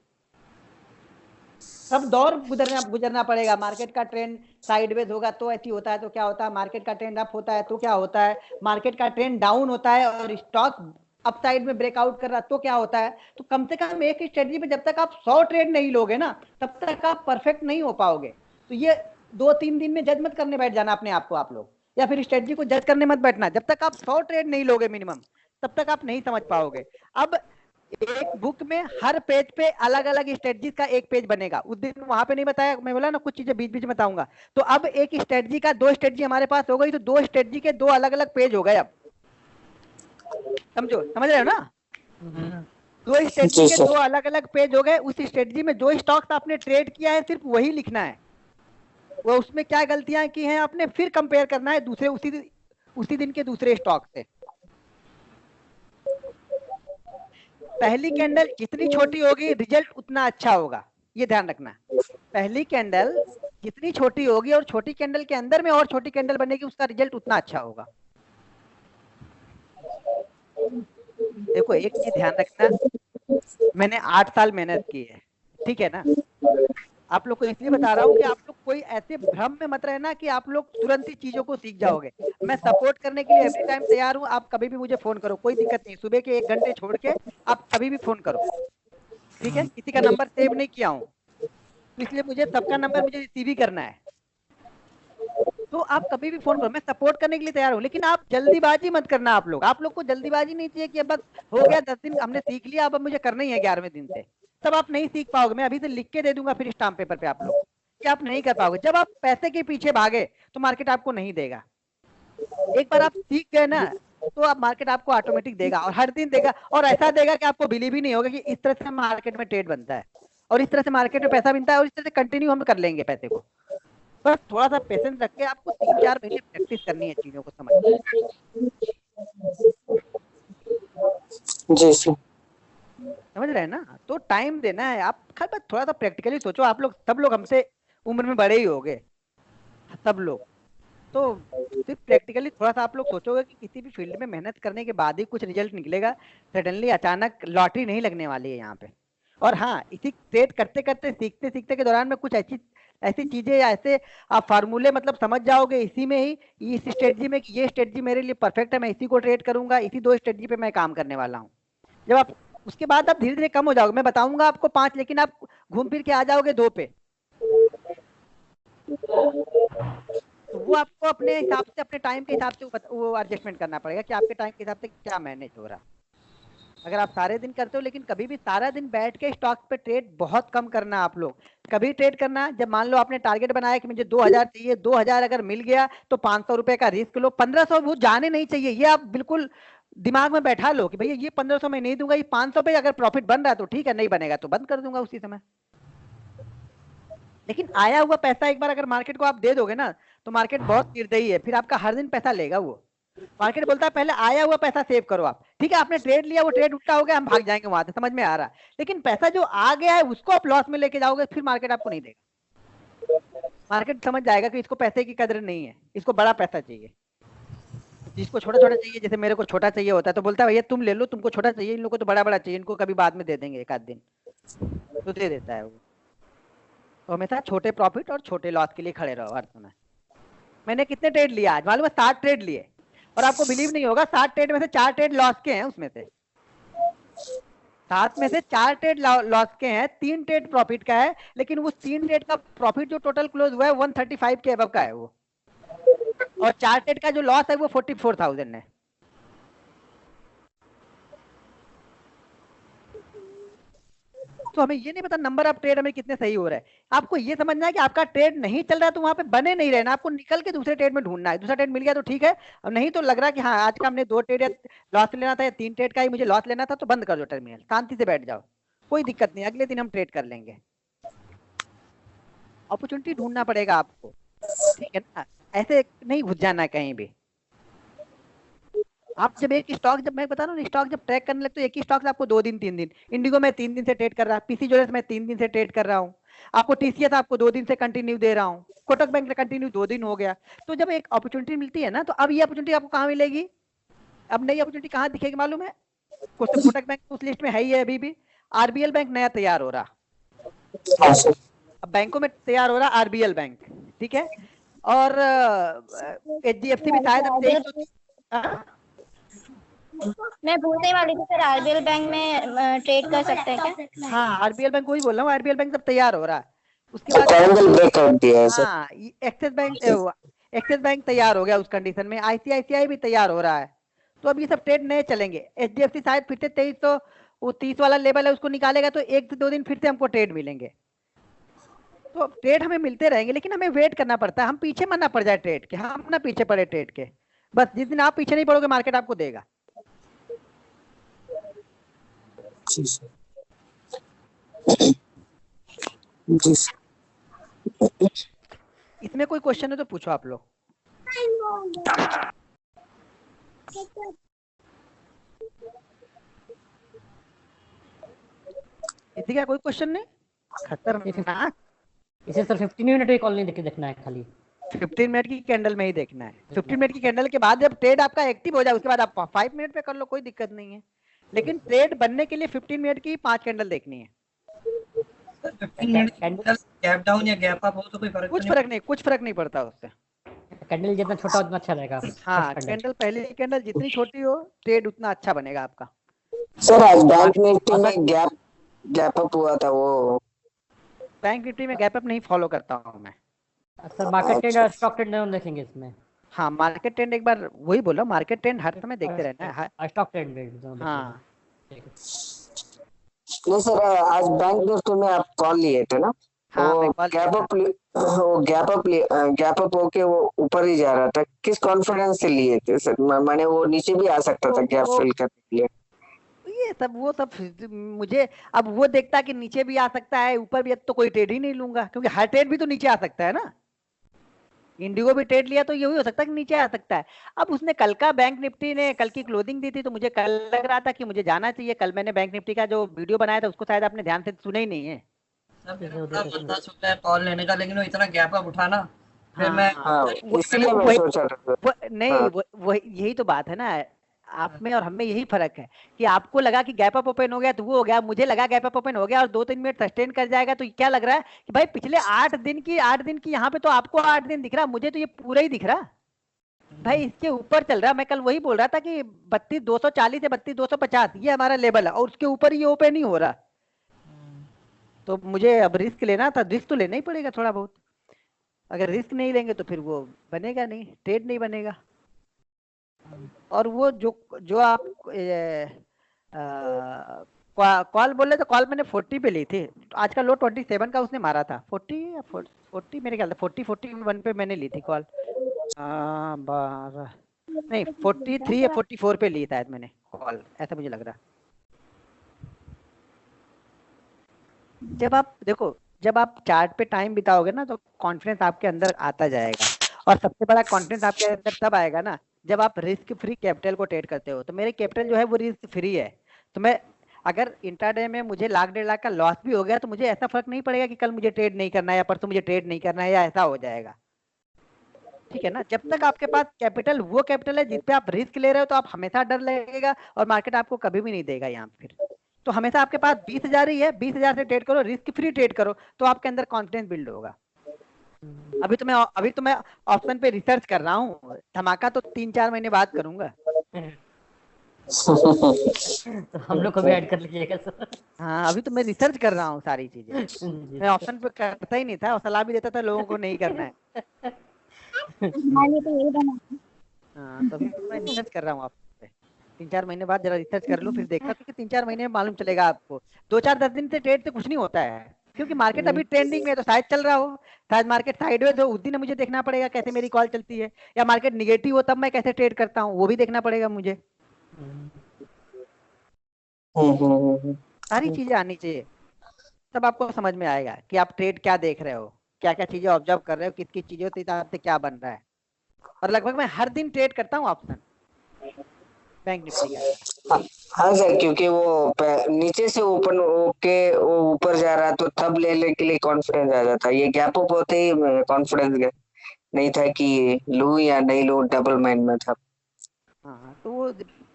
सब दौर गुजरना पड़ेगा। मार्केट का ट्रेंड साइडवेज होगा तो ऐसी होता है तो क्या होता है, मार्केट का ट्रेंड अप होता है तो क्या होता है, मार्केट का ट्रेंड डाउन होता है और स्टॉक अपसाइड में ब्रेकआउट कर रहा तो क्या होता है। तो कम से कम एक स्ट्रेटजी पे जब तक आप 100 ट्रेड नहीं लोगे ना, तब तक आप परफेक्ट नहीं हो पाओगे। तो ये 2-3 दिन में जज मत करने बैठ जाना अपने आप को आप लोग, या फिर स्ट्रेटजी को जज करने मत बैठना। जब तक आप 100 ट्रेड नहीं लोगे मिनिमम, तब तक आप नहीं समझ पाओगे। अब एक बुक में हर पेज पे अलग अलग स्ट्रेटजीज का एक पेज बनेगा। उस दिन वहां पे नहीं बताया, मैं बोला ना कुछ चीजें बीच बीच में बताऊंगा। तो अब एक स्ट्रेटजी का 2 स्ट्रेटजी हमारे पास हो गई, तो 2 स्ट्रेटजी के 2 अलग अलग पेज हो गए। अब समझ रहे हो ना? 2 स्ट्रेटजी के 2 अलग अलग पेज हो गए। उस स्ट्रेटजी में जो स्टॉक्स आपने ट्रेड किया है सिर्फ वही लिखना है, वो उसमें क्या गलतियां की हैं आपने फिर कंपेयर करना है दूसरे उसी दिन के दूसरे स्टॉक से। पहली कैंडल जितनी छोटी होगी रिजल्ट उतना अच्छा होगा, ये ध्यान रखना। पहली कैंडल जितनी छोटी होगी और छोटी कैंडल के अंदर में और छोटी कैंडल बनेगी, उसका रिजल्ट उतना अच्छा होगा। देखो एक चीज ध्यान रखना, मैंने 8 साल मेहनत की है, ठीक है ना। आप लोग को इसलिए बता रहा हूँ कि आप लोग कोई ऐसे भ्रम में मत रहना कि आप लोग तुरंत ही चीजों को सीख जाओगे। मैं सपोर्ट करने के लिए एवरी टाइम तैयार हूँ। आप कभी भी मुझे फोन करो, कोई दिक्कत नहीं। सुबह के 1 घंटे छोड़ के आप कभी भी फोन करो, ठीक है। किसी का नंबर सेव नहीं किया हूँ, इसलिए मुझे सबका नंबर मुझे रिसीव ही करना है। तो आप कभी भी फोन करो, मैं सपोर्ट करने के लिए तैयार हूँ। लेकिन आप जल्दीबाजी मत करना। आप लोग को जल्दीबाजी नहीं चाहिए कि अब बस हो गया 10 दिन हमने सीख लिया, अब मुझे करना ही है 11वें दिन से। तब आप नहीं सीख पाओगे। मैं अभी से लिख के दे दूंगा फिर स्टाम्प पेपर पे आप लोग, कि आप नहीं कर पाओगे। जब आप पैसे के पीछे भागे तो मार्केट आपको नहीं देगा। एक बार आप सीख गए ना, तो आप मार्केट आपको ऑटोमेटिक देगा, और हर दिन देगा, और ऐसा देगा कि आपको बिलीव ही नहीं होगा कि इस तरह से मार्केट में ट्रेड बनता है और इस तरह से मार्केट में पैसा बनता है और इस तरह से कंटिन्यू हम कर लेंगे पैसे को। बस थोड़ा सा पेशेंस रख के आपको 3-4 महीने प्रैक्टिस करनी है चीजों को समझने जी सर, समझ रहे हैं ना। तो टाइम देना है। आप बस थोड़ा सा प्रैक्टिकली सोचो। आप लोग सब लोग हमसे उम्र में बड़े ही होंगे सब लोग, तो सिर्फ प्रैक्टिकली थोड़ा सा आप लोग सोचोगे कि किसी भी फील्ड में मेहनत करने के बाद ही कुछ रिजल्ट निकलेगा। सडनली अचानक लॉटरी नहीं लगने वाली है यहाँ पे। और हाँ, इसी ट्रेड करते करते सीखते सीखते के दौरान में कुछ ऐसी चीजें या ऐसे आप फार्मूले मतलब समझ जाओगे इसी में ही, इस स्ट्रेटजी में कि ये स्ट्रेटजी मेरे लिए परफेक्ट है, मैं इसी को ट्रेड करूंगा, इसी 2 स्ट्रेटजी पे मैं काम करने वाला हूँ। जब आप उसके बाद आप धीरे धीरे कम हो जाओगे। मैं बताऊंगा आपको 5, लेकिन आप घूम फिर के आ जाओगे 2 पे। तो वो आपको अपने हिसाब से, अपने टाइम के हिसाब से वो एडजस्टमेंट करना पड़ेगा कि आपके टाइम के हिसाब से क्या मैनेज हो रहा। अगर आप सारे दिन करते हो, लेकिन कभी भी सारा दिन बैठ के स्टॉक पे ट्रेड बहुत कम करना। आप लोग कभी ट्रेड करना जब मान लो आपने टारगेट बनाया कि मुझे 2000 चाहिए, 2000 अगर मिल गया तो 500 रुपए का रिस्क लो। 1500 वो जाने नहीं चाहिए, ये आप बिल्कुल दिमाग में बैठा लो कि भैया ये 1500 में नहीं दूंगा, ये 500 पे अगर प्रॉफिट बन रहा है तो ठीक है, नहीं बनेगा तो बंद कर दूंगा उसी समय। लेकिन आया हुआ पैसा एक बार अगर मार्केट को आप दे दोगे ना, तो मार्केट बहुत निर्दयी है, फिर आपका हर दिन पैसा लेगा वो। मार्केट बोलता है पहले आया हुआ पैसा सेव करो आप, ठीक है। आपने ट्रेड लिया, वो ट्रेड उल्टा हो गया, हम भाग जाएंगे वहां से, समझ में आ रहा है। लेकिन पैसा जो आ गया है उसको आप लॉस में लेके जाओगे, फिर मार्केट आपको नहीं देगा। मार्केट समझ जाएगा कि इसको पैसे की कदर नहीं है, इसको बड़ा पैसा चाहिए। जिसको छोटा छोटा चाहिए, जैसे मेरे को छोटा चाहिए होता है तो बोलता है भैया तुम ले लो, तुमको छोटा चाहिए, इन लोगों को तो बड़ा बड़ा चाहिए, इनको कभी बाद में दे देंगे एक आध दिन, तो दे देता है वो। तो हमेशा छोटे प्रॉफिट और छोटे लॉस के लिए खड़े रहो हर समय। मैंने कितने ट्रेड लिए आज मालूम है? 60 ट्रेड लिए, और आपको बिलीव नहीं होगा 60 ट्रेड में से 4 ट्रेड लॉस के हैं, उसमें से 7 में से 4 ट्रेड लॉस के हैं, 3 ट्रेड प्रॉफिट का है, लेकिन उस 3 ट्रेड का प्रॉफिट जो टोटल क्लोज हुआ है 135 के अबव का है वो, और 4 ट्रेड का जो लॉस है वो 44,000 है। तो हमें ये नहीं पता नंबर ऑफ ट्रेड हमें कितने सही हो रहा है। आपको ये समझना है कि आपका ट्रेड नहीं चल रहा है तो वहां पे बने नहीं रहना, आपको निकल के दूसरे ट्रेड में ढूंढना है। दूसरा ट्रेड मिल गया तो ठीक है, और नहीं तो लग रहा है कि हाँ आज का हमने 2 ट्रेड लॉस लेना था या 3 ट्रेड का ही मुझे लॉस लेना था, तो बंद कर दो टर्मिनल, शांति से बैठ जाओ, कोई दिक्कत नहीं, अगले दिन हम ट्रेड कर लेंगे। अपॉर्चुनिटी ढूंढना पड़ेगा आपको, ठीक है ना, ऐसे नहीं घुस जाना कहीं भी। आप जब एक स्टॉक, जब मैं बता रहा हूँ स्टॉक जब ट्रैक करने लगते तो एक ही स्टॉक से आपको 2 दिन 3 दिन, इंडिगो में 3 दिन से ट्रेड कर रहा, पीसी ज्वेलर्स में 3 दिन से ट्रेड कर रहा हूँ, आपको टीसीएस आपको 2 दिन से कंटिन्यू दे रहा हूँ, कोटक बैंक से कंटिन्यू 2 दिन हो गया। तो जब एक अपॉर्चुनिटी मिलती है ना, तो अब ये अपॉर्चुनिटी आपको कहाँ मिलेगी? अब नई अपॉर्चुनिटी कहाँ दिखेगी मालूम है? कोटक बैंक उस लिस्ट में है ही है अभी भी, आरबीएल बैंक नया तैयार हो रहा, अब बैंकों में तैयार हो रहा आरबीएल बैंक, ठीक है, और एचडीएफसी भी शायद अब 23 मैं बोलने वाली थी, सर आरबीएल बैंक में ट्रेड कर सकते हैं क्या? हाँ आरबीएल बैंक, वही बोल रहा हूँ, आरबीएल बैंक सब तैयार हो रहा है। उसके बाद हाँ एक्सिस बैंक तैयार हो गया उस कंडीशन में, आईसीआईसीआई भी तैयार हो रहा है। तो अब ये सब ट्रेड नए चलेंगे। एचडीएफसी शायद फिर से 2300 वो 30 वाला लेवल है उसको निकालेगा, तो 1 से 2 दिन फिर से हमको ट्रेड मिलेंगे। तो ट्रेड हमें मिलते रहेंगे, लेकिन हमें वेट करना पड़ता है, हम पीछे मत ना पड़ जाए ट्रेड के, हम ना पीछे पड़े ट्रेड के। बस जिस दिन आप पीछे नहीं पड़ोगे मार्केट आपको देगा। जी सर, जी सर। इसमें कोई क्वेश्चन है तो पूछो आप लोग। इसी का कोई क्वेश्चन नहीं? खतरनाक। इसे सर 15 मिनट की कॉल नहीं देखना है, खाली 15 मिनट की कैंडल में ही देखना है। 15 मिनट की कैंडल के बाद जब ट्रेड आपका एक्टिव हो जाए उसके बाद आप 5 मिनट पे कर लो, कोई दिक्कत नहीं है, लेकिन ट्रेड बनने के लिए 15 मिनट की 5 कैंडल देखनी है। 15 मिनट गैप डाउन या गैप अप हो तो कोई फर्क कुछ फर्क नहीं पड़ता उससे। कैंडल जितना छोटा उतना अच्छा रहेगा। हाँ कैंडल, पहले की कैंडल जितनी छोटी हो ट्रेड उतना अच्छा बनेगा आपका। सर आज बैंक निफ्टी में गैप अप हुआ था, वो बैंक निफ्टी में गैप अप नहीं फॉलो करता हूँ मैं सर। मार्केट ट्रेंड और स्टॉक ट्रेंड दोनों देखेंगे इसमें। हाँ मार्केट ट्रेंड एक बार वही बोला, मार्केट ट्रेंड हर समय देखते रहना है। स्टॉक ट्रेंड भी। हाँ नहीं सर, आज बैंक निफ्टी में आप कॉल लिए थे ना, हाँ वो गैप अप होके वो ऊपर ही जा रहा था, किस कॉन्फिडेंस से लिए थे सर? माने वो नीचे भी आ सकता था गैप फिल करने के लिए। ये सब वो सब मुझे अब वो देखता कि नीचे भी आ सकता है ऊपर भी, तो कोई ट्रेड ही नहीं लूंगा, क्योंकि हर ट्रेड भी तो नीचे आ सकता है ना। इंडिगो भी ट्रेड लिया तो यही हो सकता है कि नीचे आ सकता है। अब उसने कल का बैंक निफ्टी ने कल की क्लोजिंग दी थी, तो मुझे कल लग रहा था कि मुझे जाना चाहिए। कल मैंने बैंक निफ्टी का जो वीडियो बनाया था उसको शायद आपने ध्यान से सुना ही नहीं है। कॉल लेने का, लेकिन वो इतना गैप अप उठा ना, फिर मैं इसलिए मैं सोचा था नहीं यही तो बात है ना, आप में और हम में यही फर्क है कि आपको लगा कि गैप अप ओपन हो गया तो वो हो गया, मुझे लगा गैप अप ओपन हो गया और 2-3 मिनट सस्टेन कर जाएगा। तो क्या लग रहा है कि भाई पिछले 8 दिन की यहाँ पे तो आपको 8 दिन दिख रहा, मुझे तो ये पूरा ही दिख रहा भाई, इसके ऊपर चल रहा। मैं कल वही बोल रहा था कि 32,240 से 32,250 ये हमारा लेवल है, और उसके ऊपर ये ओपन ही हो रहा। तो मुझे अब रिस्क लेना था, रिस्क तो लेना ही पड़ेगा थोड़ा बहुत। अगर रिस्क नहीं लेंगे तो फिर वो बनेगा नहीं, ट्रेड नहीं बनेगा। और वो जो आप कॉल बोले तो कॉल मैंने 40 पे ली थी, आज का लो 27 का उसने मारा था। 40 मेरे ख्याल से 41 पे मैंने ली थी कॉल। 12 नहीं 43 या 44 पे ली शायद मैंने कॉल, ऐसा मुझे लग रहा। जब आप चार्ट पे टाइम बिताओगे ना तो कॉन्फिडेंस आपके अंदर आता जाएगा, और सबसे बड़ा कॉन्फिडेंस आपके अंदर तब आएगा ना जब आप रिस्क फ्री कैपिटल को ट्रेड करते हो। तो मेरे कैपिटल जो है वो रिस्क फ्री है, तो मैं अगर इंट्राडे में मुझे 1,00,000-1.5 लाख का लॉस भी हो गया तो मुझे ऐसा फर्क नहीं पड़ेगा कि कल मुझे ट्रेड नहीं करना है या परसों मुझे ट्रेड नहीं करना है या ऐसा हो जाएगा, ठीक है ना। जब तक आपके पास कैपिटल वो कैपिटल है जिस पे आप रिस्क ले रहे हो, तो आप हमेशा डर लगेगा और मार्केट आपको कभी भी नहीं देगा यहाँ फिर। तो हमेशा आपके पास 20,000 ही है, 20,000 से ट्रेड करो, रिस्क फ्री ट्रेड करो, तो आपके अंदर कॉन्फिडेंस बिल्ड होगा। अभी तो मैं ऑप्शन पे रिसर्च कर रहा हूँ, धमाका तो 3-4 महीने बाद करूंगा। तो हम लोग को भी ऐड कर लीजिएगा सर। हाँ, अभी तो मैं रिसर्च कर रहा हूँ सारी चीजें। जी मैं ऑप्शन पे करता ही नहीं था और सलाह भी देता था लोगों को नहीं करना है। हमारे लिए तो यही बना है। हाँ, तो अभी मैं रिसर्च कर रहा हूँ ऑप्शन पे। 3-4 महीने बाद जरा रिसर्च कर लो, फिर देखना, क्योंकि 3-4 महीने में मालूम चलेगा आपको। 2-4-10 दिन से ट्रेड से कुछ नहीं होता है, क्योंकि मार्केट अभी ट्रेंडिंग में है, तो शायद चल रहा हो, शायद मार्केट साइडवेज हो, उस दिन मुझे देखना पड़ेगा कैसे मेरी कॉल चलती है, या मार्केट निगेटिव हो तब मैं कैसे ट्रेड करता हूँ, वो भी देखना पड़ेगा मुझे। सारी चीजें आनी चाहिए, तब आपको समझ में आएगा कि आप ट्रेड क्या देख रहे हो, क्या क्या चीजें ऑब्जर्व कर रहे हो, किस किस चीजों के हिसाब से क्या बन रहा है। और लगभग मैं हर दिन ट्रेड करता हूँ ऑप्शन बैंक निफ्टी के अंदर। हाँ सर, क्योंकि वो नीचे से ओपन होके वो ऊपर जा रहा तो तब लेने के लिए कॉन्फिडेंस आ जाता। ये गैप अप होते ही कॉन्फिडेंस नहीं था कि लूं या नहीं लूं, डबल माइंड में था। हाँ, तो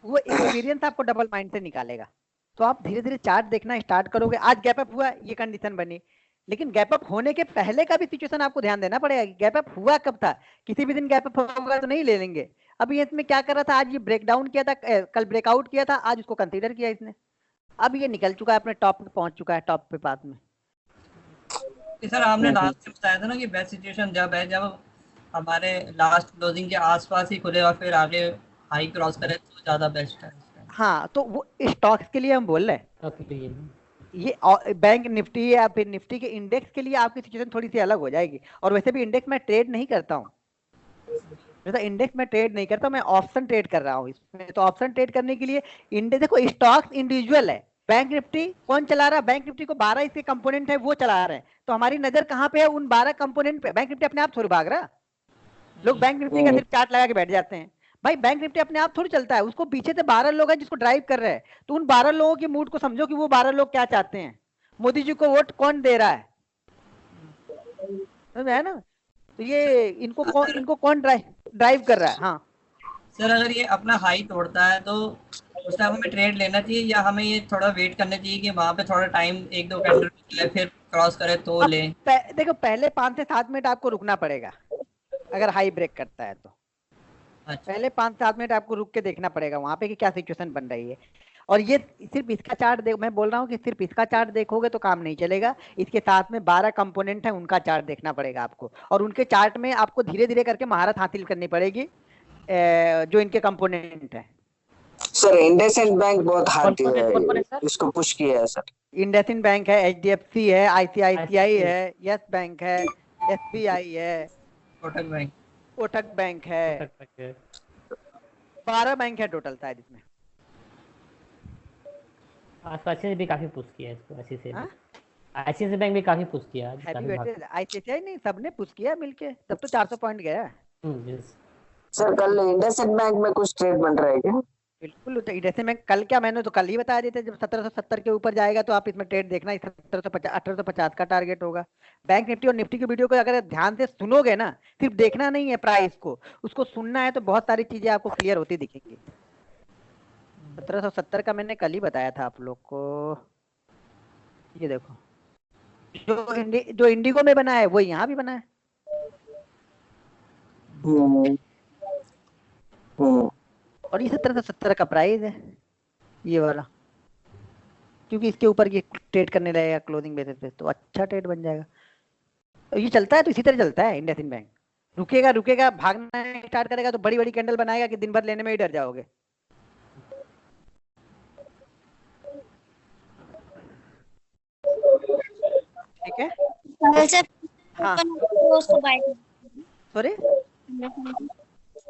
वो एक्सपीरियंस आपको डबल माइंड से निकालेगा। तो आप धीरे धीरे चार्ट देखना स्टार्ट करोगे। आज गैप अप हुआ, ये कंडीशन बनी, लेकिन गैप अप होने के पहले का भी सिचुएशन आपको ध्यान देना पड़ेगा कि गैप अप हुआ कब था। किसी भी दिन गैप अप होगा तो नहीं ले लेंगे। अभी इसमें क्या कर रहा था, आज ये ब्रेक डाउन किया था, कल ब्रेकआउट किया था, आज उसको कंसीडर किया इसने, अब ये निकल चुका है, अपने टॉप पे पहुंच चुका है, टॉप पे पास में। सर आपने लास्ट में बताया था ना कि बेस्ट सिचुएशन जब है जब हमारे लास्ट क्लोजिंग के आसपास ही खुले और फिर आगे हाई क्रॉस करे तो ज्यादा बेस्ट है। हाँ, तो वो स्टॉक्स के लिए हम बोल रहे हैं, ओके। ये बैंक निफ्टी या फिर निफ्टी के इंडेक्स के लिए आपकी सिचुएशन थोड़ी सी अलग हो जाएगी। और वैसे भी इंडेक्स में ट्रेड नहीं करता हूँ, जैसा इंडेक्स में ट्रेड नहीं करता, मैं ऑप्शन ट्रेड कर रहा हूँ इसमें। तो ऑप्शन ट्रेड करने के लिए इंडेक्स, देखो स्टॉक्स इंडिविजुअल है, बैंक निफ्टी कौन चला रहा है, बैंक निफ्टी को 12 इसके कंपोनेंट है वो चला रहे हैं, तो हमारी नजर कहाँ पे है, उन 12 कंपोनेंट पे। बैंक निफ्टी अपने आप थोड़ी भाग रहा, लोग बैंक निफ्टी का सिर्फ चार्ट लगा के बैठ जाते हैं। भाई बैंक निफ्टी अपने आप थोड़ी चलता है, उसको पीछे से 12 लोग हैं जिसको ड्राइव कर रहे हैं। तो उन 12 लोगों की मूड को समझो कि वो 12 लोग क्या चाहते हैं, मोदी जी को वोट कौन दे रहा है, समझ में आया ना। तो ये इनको कौन ड्राइव कर रहा है। हाँ सर अगर ये अपना हाई तोड़ता है तो उस टाइम हमें ट्रेड लेना चाहिए या हमें ये थोड़ा वेट करना चाहिए कि वहां पे थोड़ा टाइम 1-2 कैंडल ले फिर क्रॉस करे तो ले। देखो पहले 5 से 7 मिनट आपको रुकना पड़ेगा, अगर हाई ब्रेक करता है तो। अच्छा। पहले 5 से 7 मिनट आपको रुक के देखना पड़ेगा वहां पे कि क्या सिचुएशन बन रही है। और ये सिर्फ इसका चार्ट देख, मैं बोल रहा हूँ कि सिर्फ इसका चार्ट देखोगे तो काम नहीं चलेगा, इसके साथ में 12 कंपोनेंट है, उनका चार्ट देखना पड़ेगा आपको, और उनके चार्ट में आपको धीरे धीरे करके महारत हासिल करनी पड़ेगी, जो इनके कंपोनेंट है। सर इंडसइंड बैंक बहुत हाथी कौन है, है सर? इसको पुश किया है सर। इंडसइंड बैंक है, HDFC है, ICICI है, यस बैंक है, SBI है, कोटक बैंक। कोटक बैंक है, 12 बैंक है टोटल शायद इसमें। आज अच्छे से भी काफी पुश किया है इसको, अच्छे से हाँ? ICICI बैंक भी काफी पुश किया आज, हैप्पी काफी बर्थडे ICICI नहीं, सबने पुश किया मिलके, तब तो 400 पॉइंट गया है। यस। सर कल इंडसइंड बैंक में कुछ ट्रेड बन रहा है क्या? बिल्कुल, तो जैसे मैं कल, क्या मैंने तो कल ही बता दिया था, जब 1770 के ऊपर जाएगा तो आप इसमें ट्रेड देखना, 1750 1850 का टारगेट होगा। बैंक निफ्टी और निफ्टी की वीडियो को अगर ध्यान से सुनोगे ना, सिर्फ देखना नहीं है प्राइस को, उसको सुनना है, तो बहुत सारी चीजें आपको क्लियर होती दिखेंगी। 1770 का मैंने कल ही बताया था आप लोग को। ये देखो, जो इंडिगो में बना है वो यहाँ भी बना है। और ये 1770 का प्राइस है ये वाला, क्योंकि इसके ऊपर ये ट्रेड करने लगेगा क्लोजिंग बेसिस पे, तो अच्छा ट्रेड बन जाएगा। तो ये चलता है, तो इसी तरह चलता है इंडसइंड बैंक। रुकेगा रुकेगा, भागना स्टार्ट करेगा तो बड़ी बड़ी कैंडल बनाएगा कि दिन भर लेने में ही डर जाओगे। ठीक है। हाँ उसको बाय सॉरी,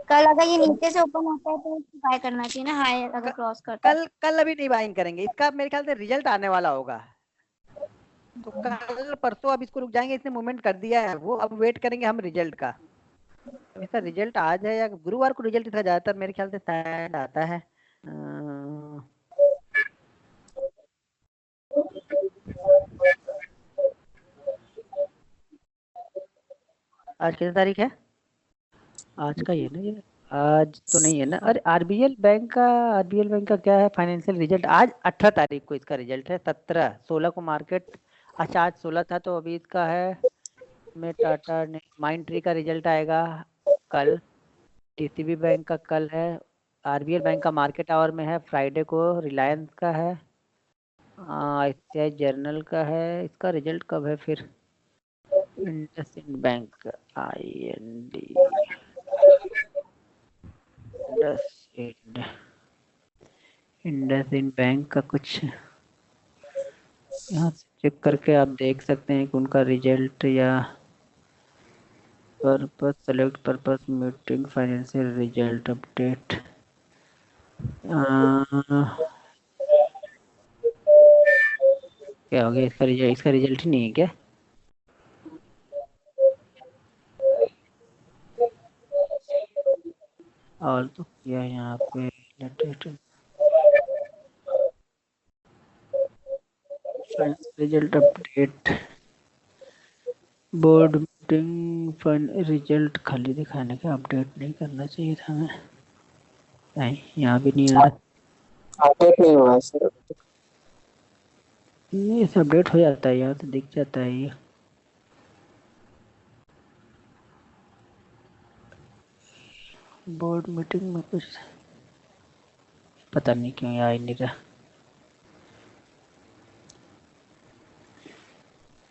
कल अगर ये नीचे से ओपन होता है तो उसको बाय करना चाहिए ना, हाई अगर क्रॉस करता है। कल अभी नहीं बाइंग करेंगे, इसका मेरे ख्याल से रिजल्ट आने वाला होगा, तो कल परसों अब इसको रुक जाएंगे, इसने मूवमेंट कर दिया है वो, अब वेट करेंगे हम रिजल्ट का। तो इसका रिजल्ट आज है या गुरुवार को रिजल्ट इसका ज्यादातर मेरे ख्याल से शायद आता है। आज कितनी तारीख है? आज का ही है ना ये? आज तो नहीं है ना? अरे आरबीएल बैंक का क्या है फाइनेंशियल रिजल्ट? आज 18 तारीख को इसका रिजल्ट है। 16 को मार्केट, अच्छा आज 16 था तो अभी इसका है में टाटा ने माइंड ट्री का रिजल्ट आएगा कल, डीसीबी बैंक का कल है, आरबीएल बैंक का मार्केट आवर में है फ्राइडे को, रिलायंस का है, आईसीआई जर्नल का है। इसका रिजल्ट कब है फिर? IndusInd bank, IND IndusInd, IndusInd bank का कुछ यहाँ से चेक करके आप देख सकते हैं कि उनका रिजल्ट या purpose select purpose meeting financial result update. क्या हो गया इसका रिजल्ट? इसका रिजल्ट ही नहीं है क्या? और तो क्या है यहाँ पे latest result update, board meeting fun result खाली दिखाने का, अपडेट नहीं करना चाहिए था हमें। नहीं यहाँ भी नहीं आ रहा, अपडेट नहीं हुआ सर। नहीं इसे अपडेट हो जाता है, यहाँ तो दिख जाता है ये। बोर्ड मीटिंग में कुछ पता नहीं क्यों आ ही नहीं रहा।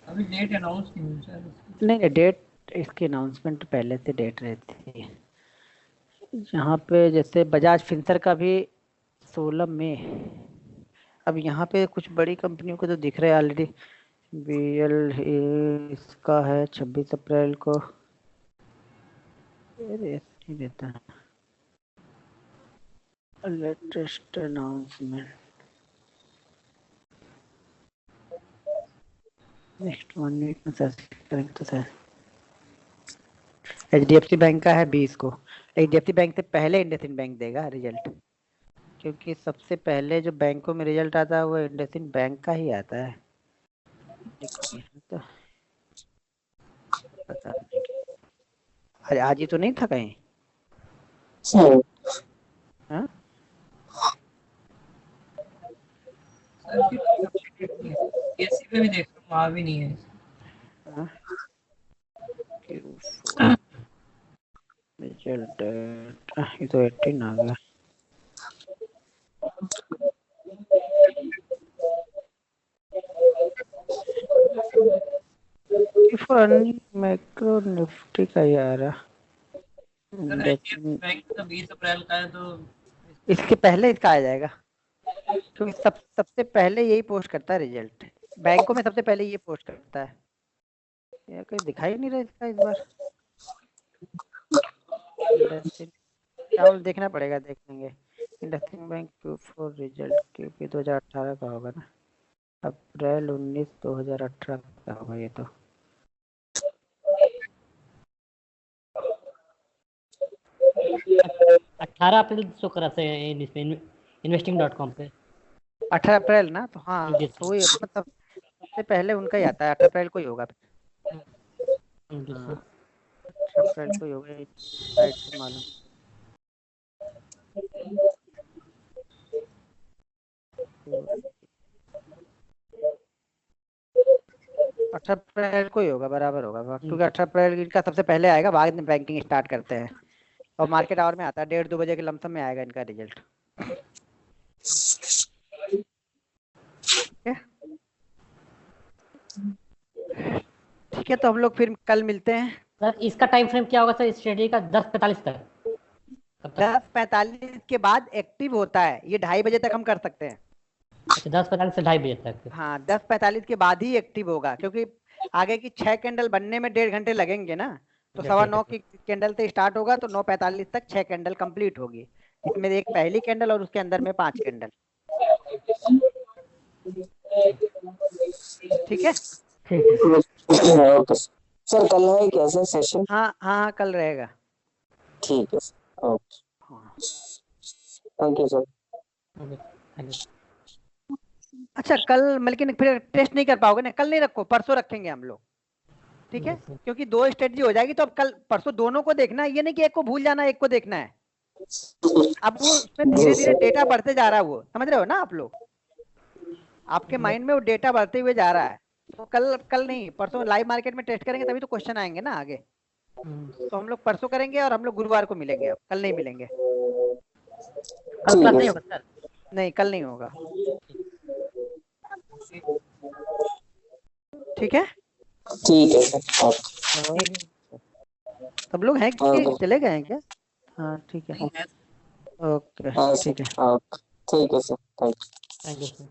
अभी डेट अनाउंस नहीं हुई शायद इसकी। नहीं डेट, इसकी अनाउंसमेंट पहले से डेट रहती है। यहाँ पे जैसे बजाज फिंसर का भी 16 मई। अब यहाँ पे कुछ बड़ी कंपनियों को तो दिख रहा है ऑलरेडी। BL इसका है 26 अप्रैल को। अरे नहीं देता है लेटेस्ट अनाउंसमेंट। नेक्स्ट 1 वीक में सर्च करेंगे तो सर। HDFC बैंक का है 20 को। HDFC बैंक से पहले इंडसइंड बैंक देगा रिजल्ट, क्योंकि सबसे पहले जो बैंकों में रिजल्ट आता है वो इंडसइंड बैंक का ही आता है। तो पता नहीं, अरे आज ही तो नहीं था कहीं? हाँ सीएससी पे भी देख रहा हूँ, वहाँ भी नहीं है। हाँ रिजल्ट ये तो 18 आ गया। मैक्रो निफ्टी का यार बैंक का 20 अप्रैल का है, तो इसके पहले इसका आ जाएगा, क्योंकि सबसे पहले यही पोस्ट करता है रिजल्ट। बैंकों में सबसे पहले ये पोस्ट करता है। यार कहीं दिखाई नहीं रहा इसका इस बार। चावल देखना पड़ेगा, देख लेंगे। IndusInd bank Q4 result Q4 2018 का होगा ना, अप्रैल 19 2018 का होगा ये तो। अठारह अप्रैल शो करा था investing.com पे। 18 अप्रैल ना, तो हाँ तो ये मतलब सबसे पहले उनका ही आता है। 18 अप्रैल को ही होगा। 18 अप्रैल को ही होगा, साइट से मालूम। अप्रैल को ही होगा, बराबर होगा, क्योंकि 18 अप्रैल इनका सबसे पहले आएगा, बाद में बैंकिंग स्टार्ट करते हैं और मार्केट आवर में आता है। 1:30-2 बजे के लमसम में आएगा इनका रिजल्ट। ठीक है तो हम लोग फिर कल मिलते हैं। सर इसका टाइम फ्रेम क्या होगा सर स्ट्रेटजी का? 10:45 तक। 10:45 के बाद एक्टिव होता है, ये 2:30 बजे तक हम कर सकते हैं। अच्छा 10:45 से 2:30 बजे तक। हाँ 10:45 के बाद ही एक्टिव होगा, क्योंकि आगे की 6 कैंडल बनने में 1.5 घंटे लगेंगे ना, तो 9:15 की कैंडल से स्टार्ट होगा तो 9:45 तक 6 कैंडल कंप्लीट होगी। इसमें एक पहली कैंडल और उसके अंदर में 5 कैंडल। ठीक है ओके सर, कल है क्या सर सेशन? हाँ कल रहेगा। ठीक है sir, okay thank you sir. अच्छा कल लेकिन फिर टेस्ट नहीं कर पाओगे ना? कल नहीं रखो, परसों रखेंगे हम लोग। ठीक है, Yes, sir. क्योंकि 2 स्ट्रेटजी हो जाएगी, तो अब कल परसों दोनों को देखना है, ये नहीं कि एक को भूल जाना एक को देखना है। अब वो उसमें धीरे धीरे डेटा बढ़ते जा रहा है, वो समझ रहे हो ना आप लोग, आपके माइंड में वो डेटा बढ़ते हुए जा रहा है। तो कल नहीं परसों लाइव मार्केट में टेस्ट करेंगे, तभी तो क्वेश्चन आएंगे ना आगे। तो हम लोग परसों करेंगे और हम लोग गुरुवार को मिलेंगे, अब कल नहीं मिलेंगे। कल क्लास नहीं होगा सर? नहीं कल नहीं होगा, ठीक है। ठीक है सर, ओके। सब लोग हैं कि ओके। चले गए हैं क्या? हाँ ठीक है, नहीं है ओके हाँ ठीक है। सर, ओके, ठीक है sir, thank you. Thank you sir.